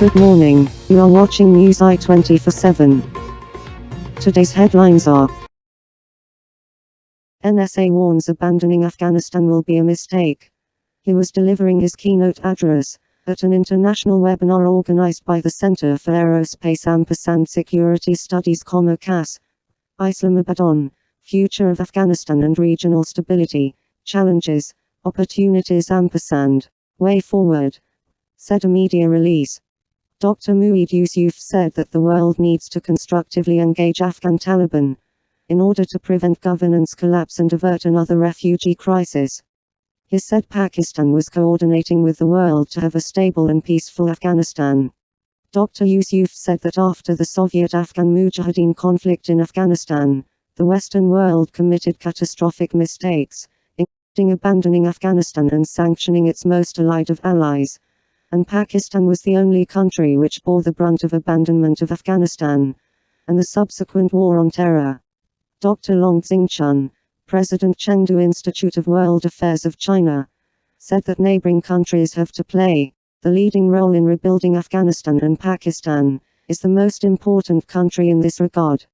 Good morning, you are watching Newsi 24/7. Today's headlines are: NSA warns abandoning Afghanistan will be a mistake. He was delivering his keynote address at an international webinar organized by the Center for Aerospace & Security Studies, CAS, Islamabad on future of Afghanistan and regional stability, challenges, opportunities & way forward, said a media release. Dr. Mueed Yusuf said that the world needs to constructively engage Afghan Taliban in order to prevent governance collapse and avert another refugee crisis. He said Pakistan was coordinating with the world to have a stable and peaceful Afghanistan. Dr. Yusuf said that after the Soviet-Afghan Mujahideen conflict in Afghanistan, the Western world committed catastrophic mistakes, including abandoning Afghanistan and sanctioning its most allied of allies, and Pakistan was the only country which bore the brunt of abandonment of Afghanistan and the subsequent war on terror. Dr. Long Xingchun, President Chengdu Institute of World Affairs of China, said that neighboring countries have to play the leading role in rebuilding Afghanistan, and Pakistan is the most important country in this regard.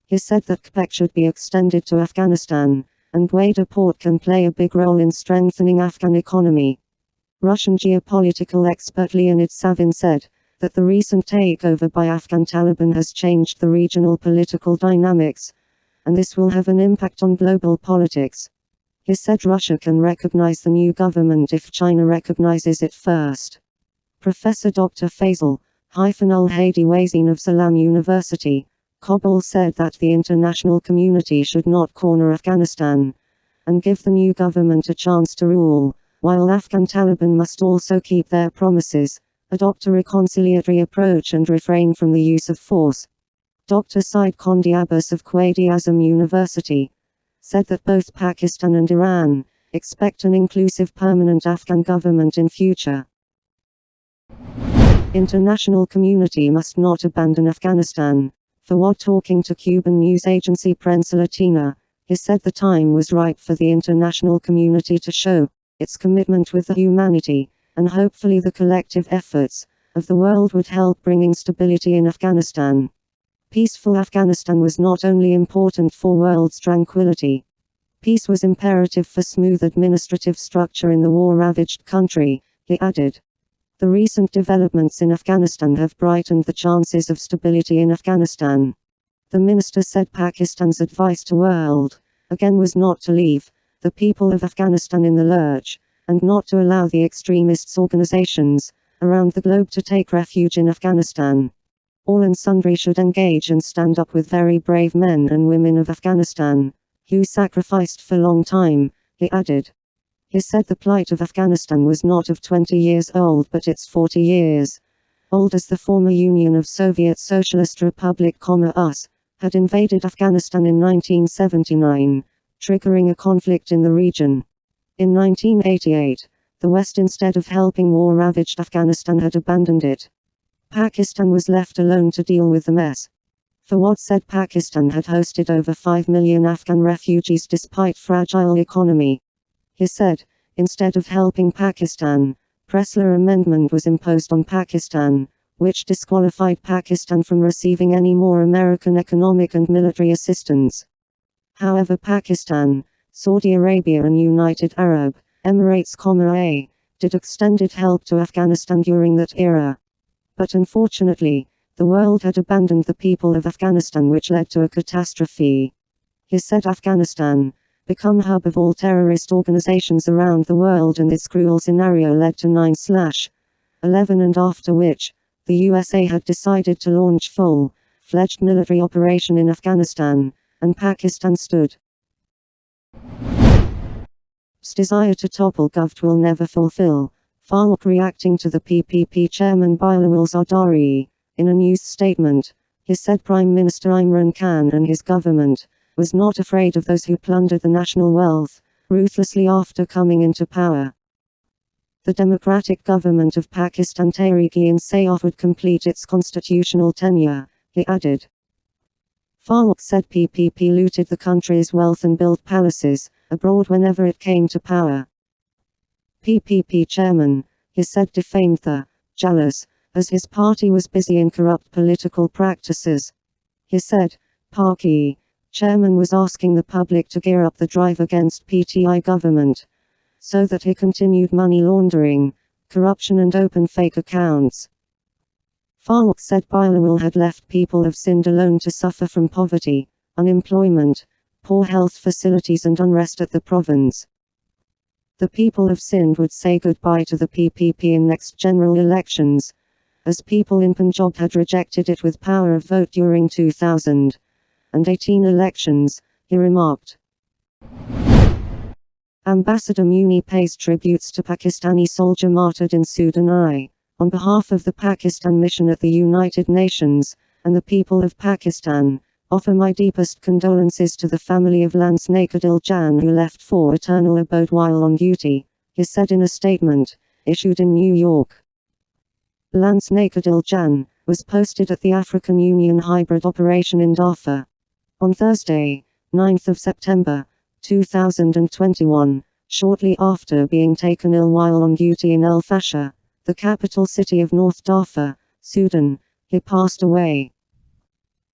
He said that CPEC should be extended to Afghanistan, and Gwadar Port can play a big role in strengthening Afghan economy. Russian geopolitical expert Leonid Savin said that the recent takeover by Afghan Taliban has changed the regional political dynamics, and this will have an impact on global politics. He said Russia can recognize the new government if China recognizes it first. Professor Dr. Faisal Al-Hadi Wazin of Salam University, Kabul said that the international community should not corner Afghanistan and give the new government a chance to rule, while Afghan Taliban must also keep their promises, adopt a reconciliatory approach and refrain from the use of force. Dr. Said Kondi Abbas of Quaid-e-Azam University said that both Pakistan and Iran expect an inclusive permanent Afghan government in future. International community must not abandon Afghanistan. Fawad talking to Cuban news agency Prensa Latina, he said the time was ripe for the international community to show its commitment with the humanity, and hopefully the collective efforts of the world would help bringing stability in Afghanistan. Peaceful Afghanistan was not only important for world's tranquility. Peace was imperative for smooth administrative structure in the war-ravaged country, he added. The recent developments in Afghanistan have brightened the chances of stability in Afghanistan. The minister said Pakistan's advice to world again was not to leave the people of Afghanistan in the lurch, and not to allow the extremists organizations around the globe to take refuge in Afghanistan. All and sundry should engage and stand up with very brave men and women of Afghanistan, who sacrificed for a long time, he added. He said the plight of Afghanistan was not of 20 years old, but it's 40 years old, as the former Union of Soviet Socialist Republic, US, had invaded Afghanistan in 1979. Triggering a conflict in the region. In 1988, the West, instead of helping war-ravaged Afghanistan, had abandoned it. Pakistan was left alone to deal with the mess. Fawad said Pakistan had hosted over 5 million Afghan refugees despite fragile economy. He said, instead of helping Pakistan, Pressler Amendment was imposed on Pakistan, which disqualified Pakistan from receiving any more American economic and military assistance. However, Pakistan, Saudi Arabia and United Arab Emirates, did extended help to Afghanistan during that era. But unfortunately, the world had abandoned the people of Afghanistan, which led to a catastrophe. He said Afghanistan become a hub of all terrorist organizations around the world, and this cruel scenario led to 9/11, and after which, the USA had decided to launch full-fledged military operation in Afghanistan, and Pakistan stood. Desire to topple Govt will never fulfill. FARC reacting to the PPP chairman Bilawal Zardari. In a news statement, he said Prime Minister Imran Khan and his government was not afraid of those who plundered the national wealth ruthlessly after coming into power. The democratic government of Pakistan Tehreek-e-Insaf would complete its constitutional tenure, he added. FARC said PPP looted the country's wealth and built palaces abroad whenever it came to power. PPP chairman, he said, defamed the jealous as his party was busy in corrupt political practices. He said, Party chairman was asking the public to gear up the drive against PTI government, so that he continued money laundering, corruption and open fake accounts. Falk said Bilawal had left people of Sindh alone to suffer from poverty, unemployment, poor health facilities and unrest at the province. The people of Sindh would say goodbye to the PPP in next general elections, as people in Punjab had rejected it with power of vote during 2018 elections, he remarked. Ambassador Muni pays tributes to Pakistani soldier martyred in Sudan. On behalf of the Pakistan mission at the United Nations, and the people of Pakistan, offer my deepest condolences to the family of Lance Nakadil Jan who left for eternal abode while on duty, he said in a statement, issued in New York. Lance Nakadil Jan was posted at the African Union hybrid operation in Darfur. On Thursday, 9th of September, 2021, shortly after being taken ill while on duty in El Fasher, the capital city of North Darfur, Sudan, he passed away.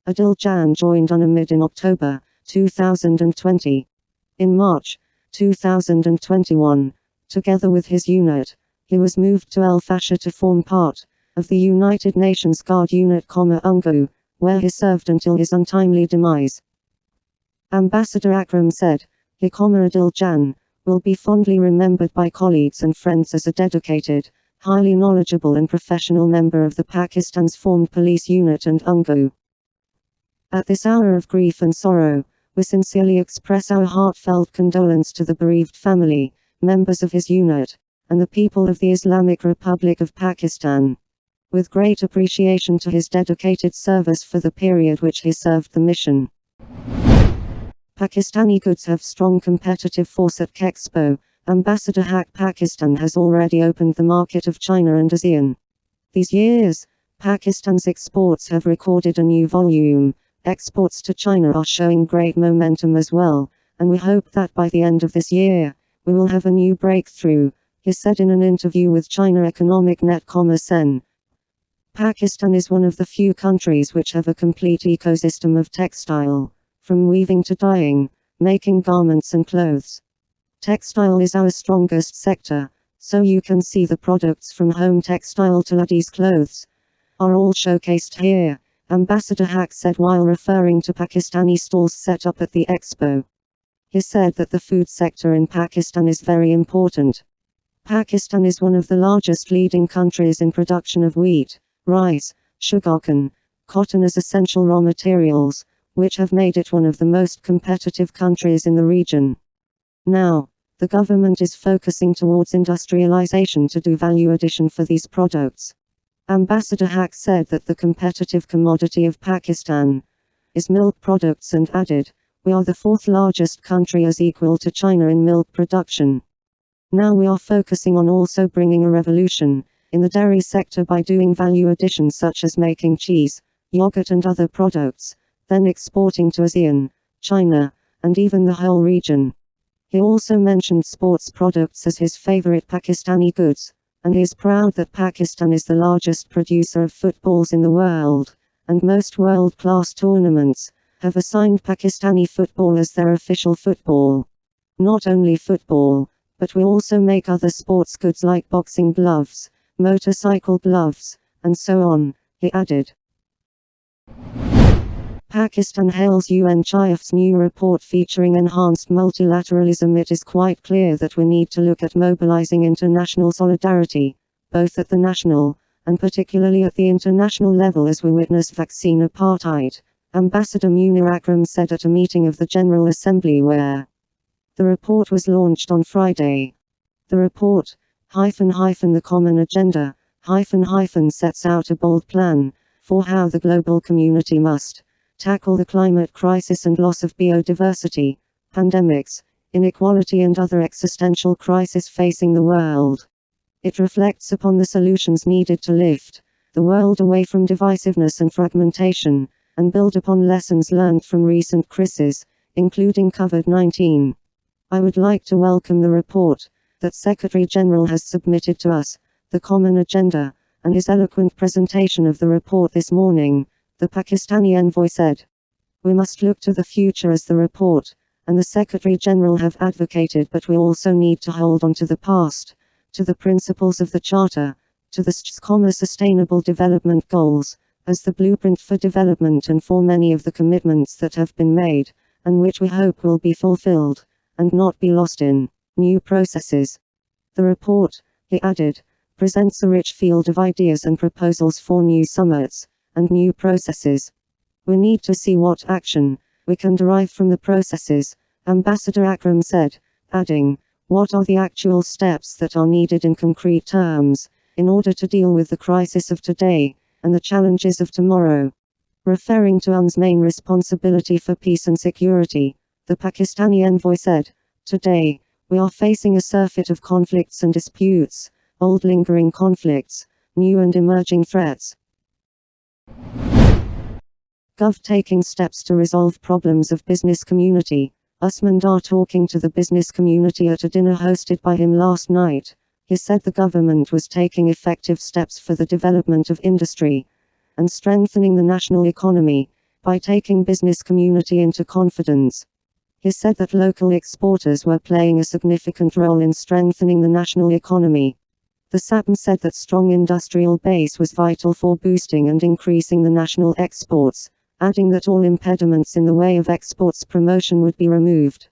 Adil Jan joined UNAMID in October 2020. In March 2021, together with his unit, he was moved to El Fasher to form part of the United Nations Guard Unit, UNGU, where he served until his untimely demise. Ambassador Akram said, Adil Jan will be fondly remembered by colleagues and friends as a dedicated, highly knowledgeable and professional member of the Pakistan's formed police unit and UNGU. At this hour of grief and sorrow, we sincerely express our heartfelt condolence to the bereaved family, members of his unit, and the people of the Islamic Republic of Pakistan. With great appreciation to his dedicated service for the period which he served the mission. Pakistani goods have strong competitive force at Kexpo. Ambassador Haq Pakistan has already opened the market of China and ASEAN. These years, Pakistan's exports have recorded a new volume. Exports to China are showing great momentum as well, and we hope that by the end of this year, we will have a new breakthrough, he said in an interview with China Economic Net. Sen. Pakistan is one of the few countries which have a complete ecosystem of textile, from weaving to dyeing, making garments and clothes. Textile is our strongest sector, so you can see the products from home textile to ladies' clothes are all showcased here, Ambassador Haq said while referring to Pakistani stalls set up at the expo. He said that the food sector in Pakistan is very important. Pakistan is one of the largest leading countries in production of wheat, rice, sugarcane, cotton as essential raw materials, which have made it one of the most competitive countries in the region. Now, the government is focusing towards industrialization to do value addition for these products. Ambassador Haq said that the competitive commodity of Pakistan is milk products and added, we are the fourth largest country as equal to China in milk production. Now we are focusing on also bringing a revolution in the dairy sector by doing value addition such as making cheese, yogurt and other products, then exporting to ASEAN, China, and even the whole region. He also mentioned sports products as his favorite Pakistani goods, and he is proud that Pakistan is the largest producer of footballs in the world, and most world-class tournaments have assigned Pakistani football as their official football. Not only football, but we also make other sports goods like boxing gloves, motorcycle gloves, and so on, he added. Pakistan hails UN Chief's new report featuring enhanced multilateralism. It is quite clear that we need to look at mobilizing international solidarity, both at the national, and particularly at the international level as we witness vaccine apartheid, Ambassador Munir Akram said at a meeting of the General Assembly where the report was launched on Friday. The report, the Common Agenda, sets out a bold plan for how the global community must tackle the climate crisis and loss of biodiversity, pandemics, inequality and other existential crises facing the world. It reflects upon the solutions needed to lift the world away from divisiveness and fragmentation, and build upon lessons learned from recent crises, including COVID-19. I would like to welcome the report that Secretary General has submitted to us, the Common Agenda, and his eloquent presentation of the report this morning, the Pakistani envoy said, "We must look to the future as the report and the Secretary General have advocated, but we also need to hold on to the past, to the principles of the Charter, to the Sustainable Development Goals, as the blueprint for development and for many of the commitments that have been made, and which we hope will be fulfilled, and not be lost in new processes." The report, he added, presents a rich field of ideas and proposals for new summits and new processes. "We need to see what action we can derive from the processes," Ambassador Akram said, adding, "What are the actual steps that are needed in concrete terms, in order to deal with the crisis of today and the challenges of tomorrow?" Referring to UN's main responsibility for peace and security, the Pakistani envoy said, "Today, we are facing a surfeit of conflicts and disputes, old lingering conflicts, new and emerging threats. Gov taking steps to resolve problems of business community." Usman Dar talking to the business community at a dinner hosted by him last night. He said the government was taking effective steps for the development of industry and strengthening the national economy by taking business community into confidence. He said that local exporters were playing a significant role in strengthening the national economy. The SAPM said that strong industrial base was vital for boosting and increasing the national exports, adding that all impediments in the way of exports promotion would be removed.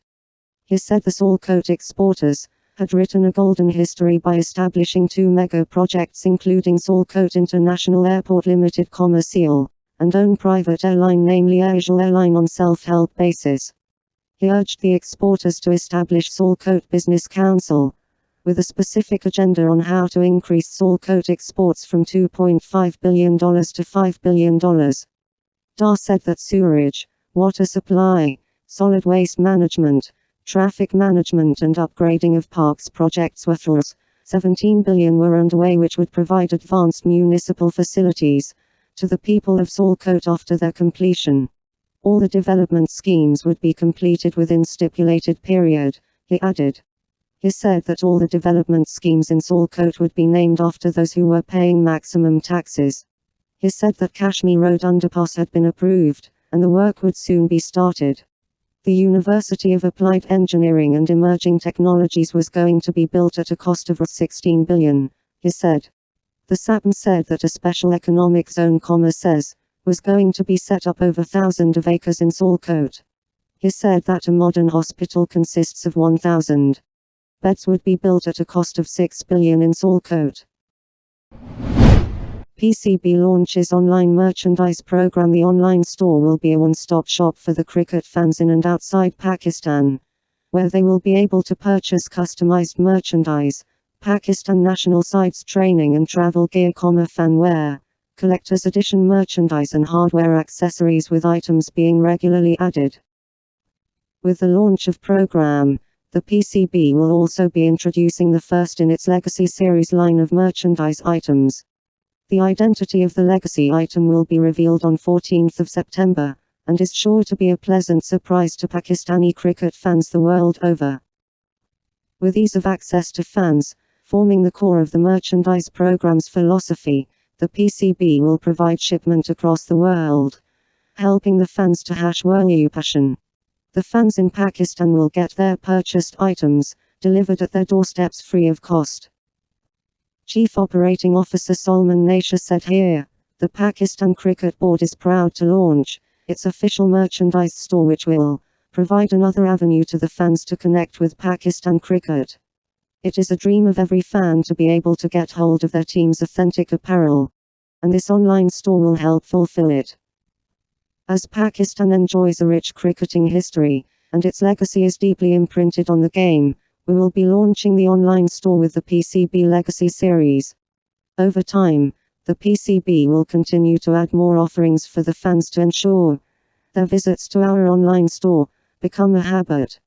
He said the Saltcoat exporters had written a golden history by establishing 2 mega projects including Saltcoat International Airport Limited, SEAL, and own private airline namely Asia Airline on self-help basis. He urged the exporters to establish Saltcoat Business Council, with a specific agenda on how to increase Saltcoat exports from $2.5 billion to $5 billion. Dar said that sewerage, water supply, solid waste management, traffic management and upgrading of parks projects worth $17 billion were underway, which would provide advanced municipal facilities to the people of Saltcoat after their completion. All the development schemes would be completed within stipulated period, he added. He said that all the development schemes in Saltcoat would be named after those who were paying maximum taxes. He said that Kashmir Road underpass had been approved, and the work would soon be started. The University of Applied Engineering and Emerging Technologies was going to be built at a cost of $16 billion, he said. The SAPM said that a special economic zone, SEZ, was going to be set up over thousands of acres in Saltcoat. He said that a modern hospital consists of 1,000 beds would be built at a cost of $6 billion in Saltcoat. PCB launches online merchandise program. The online store will be a one-stop shop for the cricket fans in and outside Pakistan, where they will be able to purchase customized merchandise, Pakistan national sides, training and travel gear, fan wear, collector's edition merchandise and hardware accessories, with items being regularly added. With the launch of program, the PCB will also be introducing the first in its Legacy series line of merchandise items. The identity of the Legacy item will be revealed on 14th of September, and is sure to be a pleasant surprise to Pakistani cricket fans the world over. With ease of access to fans, forming the core of the merchandise program's philosophy, the PCB will provide shipment across the world, helping the fans to world passion. The fans in Pakistan will get their purchased items delivered at their doorsteps free of cost. Chief Operating Officer Salman Nasha said here, the Pakistan Cricket Board is proud to launch its official merchandise store, which will provide another avenue to the fans to connect with Pakistan cricket. It is a dream of every fan to be able to get hold of their team's authentic apparel, and this online store will help fulfill it. As Pakistan enjoys a rich cricketing history, and its legacy is deeply imprinted on the game, we will be launching the online store with the PCB Legacy series. Over time, the PCB will continue to add more offerings for the fans to ensure their visits to our online store become a habit.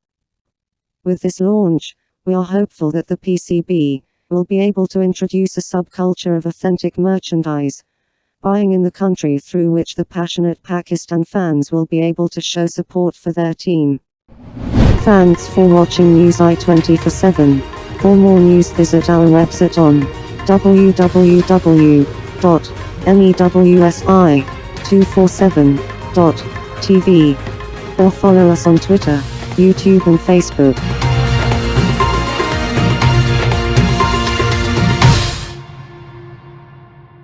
With this launch, we are hopeful that the PCB will be able to introduce a subculture of authentic merchandise buying in the country, through which the passionate Pakistan fans will be able to show support for their team. Thanks for watching Newsi 24/7. For more news, visit our website on www.newsi247.tv, or follow us on Twitter, YouTube and Facebook.